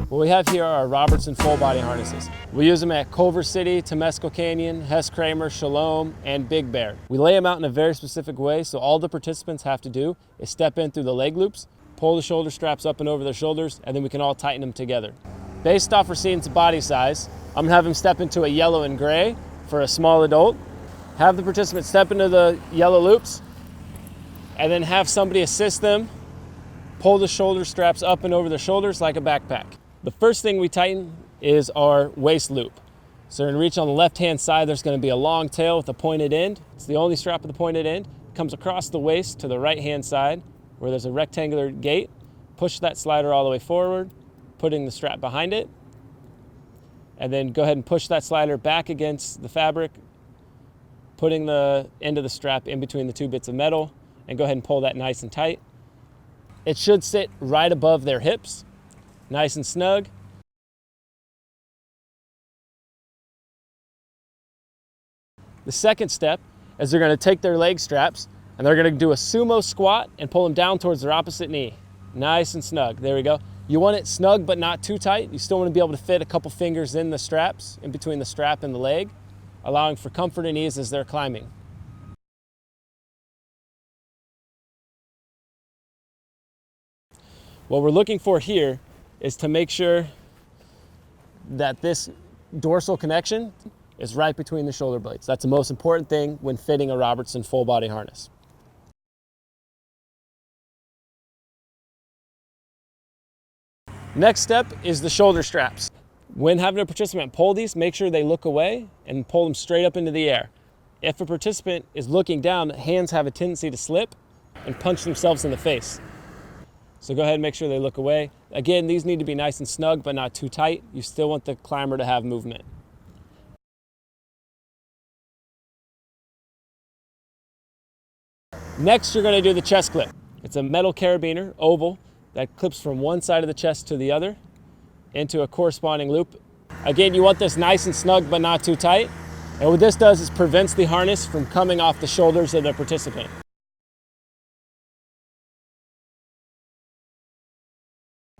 What we have here are our Robertson full body harnesses. We use them at Culver City, Temescal Canyon, Hess Kramer, Shalom, and Big Bear. We lay them out in a very specific way, so all the participants have to do is step in through the leg loops, pull the shoulder straps up and over their shoulders, and then we can all tighten them together. Based off Racine's body size, I'm gonna have him step into a yellow and gray for a small adult, have the participant step into the yellow loops, and then have somebody assist them pull the shoulder straps up and over their shoulders like a backpack. The first thing we tighten is our waist loop. So we're gonna reach on the left-hand side, there's gonna be a long tail with a pointed end. It's the only strap with a pointed end. It comes across the waist to the right-hand side where there's a rectangular gate. Push that slider all the way forward, putting the strap behind it. And then go ahead and push that slider back against the fabric, putting the end of the strap in between the two bits of metal, and go ahead and pull that nice and tight. It should sit right above their hips, nice and snug. The second step is they're going to take their leg straps and they're going to do a sumo squat and pull them down towards their opposite knee. Nice and snug. There we go. You want it snug but not too tight. You still want to be able to fit a couple fingers in the straps, in between the strap and the leg, allowing for comfort and ease as they're climbing. What we're looking for here is to make sure that this dorsal connection is right between the shoulder blades. That's the most important thing when fitting a Robertson full body harness. Next step is the shoulder straps. When having a participant pull these, make sure they look away and pull them straight up into the air. If a participant is looking down, hands have a tendency to slip and punch themselves in the face. So go ahead and make sure they look away. Again, these need to be nice and snug, but not too tight. You still want the climber to have movement. Next, you're gonna do the chest clip. It's a metal carabiner, oval, that clips from one side of the chest to the other into a corresponding loop. Again, you want this nice and snug, but not too tight. And what this does is prevents the harness from coming off the shoulders of the participant.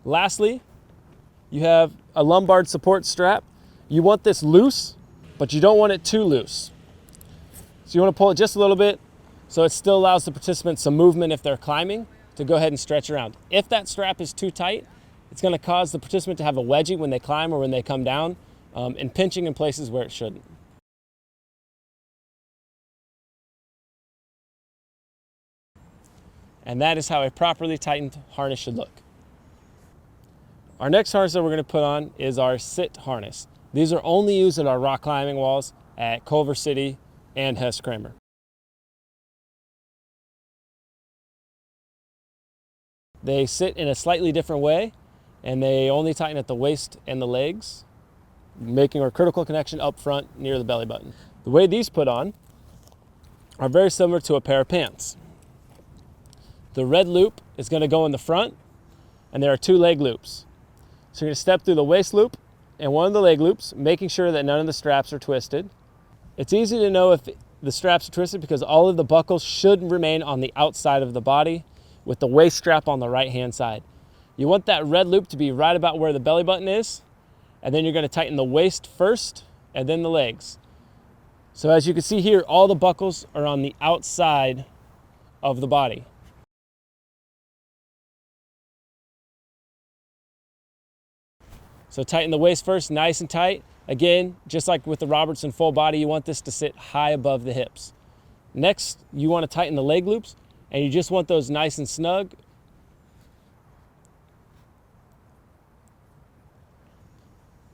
Lastly, you have a lumbar support strap. You want this loose, but you don't want it too loose. So you want to pull it just a little bit so it still allows the participant some movement if they're climbing to go ahead and stretch around. If that strap is too tight, it's going to cause the participant to have a wedgie when they climb or when they come down, and pinching in places where it shouldn't. And that is how a properly tightened harness should look. Our next harness that we're going to put on is our sit harness. These are only used at our rock climbing walls at Culver City and Hess Kramer. They sit in a slightly different way, and they only tighten at the waist and the legs, making our critical connection up front near the belly button. The way these put on are very similar to a pair of pants. The red loop is going to go in the front, and there are two leg loops. So you're going to step through the waist loop and one of the leg loops, making sure that none of the straps are twisted. It's easy to know if the straps are twisted because all of the buckles should remain on the outside of the body with the waist strap on the right-hand side. You want that red loop to be right about where the belly button is, and then you're going to tighten the waist first and then the legs. So as you can see here, all the buckles are on the outside of the body. So tighten the waist first, nice and tight. Again, just like with the Robertson full body, you want this to sit high above the hips. Next, you want to tighten the leg loops, and you just want those nice and snug.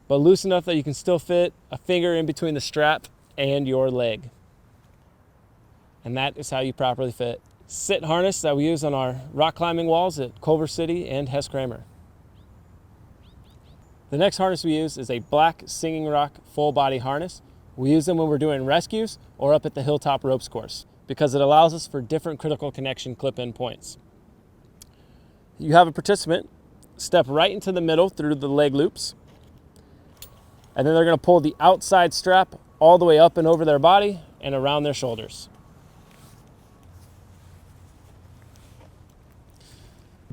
But loose enough that you can still fit a finger in between the strap and your leg. And that is how you properly fit sit harness that we use on our rock climbing walls at Culver City and Hess Kramer. The next harness we use is a black Singing Rock full body harness. We use them when we're doing rescues or up at the Hilltop Ropes course because it allows us for different critical connection clip-in points. You have a participant step right into the middle through the leg loops, and then they're going to pull the outside strap all the way up and over their body and around their shoulders.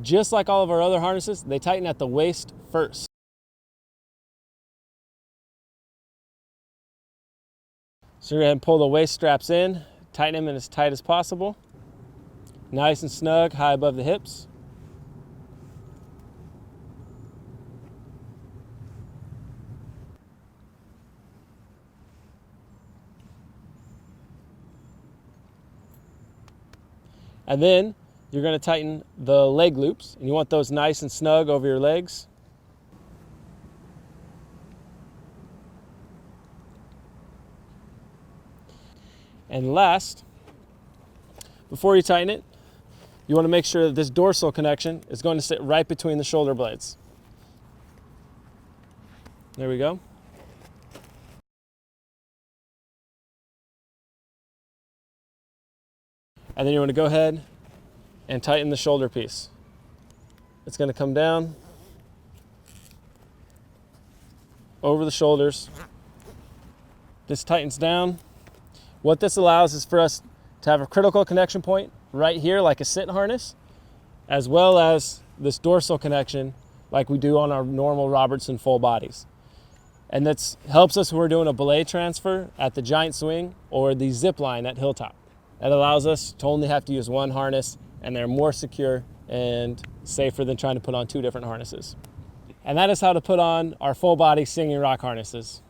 Just like all of our other harnesses, they tighten at the waist first. So you're going to pull the waist straps in, tighten them in as tight as possible. Nice and snug, high above the hips. And then you're going to tighten the leg loops, and you want those nice and snug over your legs. And last, before you tighten it, you want to make sure that this dorsal connection is going to sit right between the shoulder blades. There we go. And then you want to go ahead and tighten the shoulder piece. It's going to come down over the shoulders. This tightens down. What this allows is for us to have a critical connection point right here, like a sit harness, as well as this dorsal connection like we do on our normal Robertson full bodies. And that helps us when we're doing a belay transfer at the giant swing or the zip line at hilltop. That allows us to only have to use one harness, and they're more secure and safer than trying to put on two different harnesses. And that is how to put on our full body singing rock harnesses.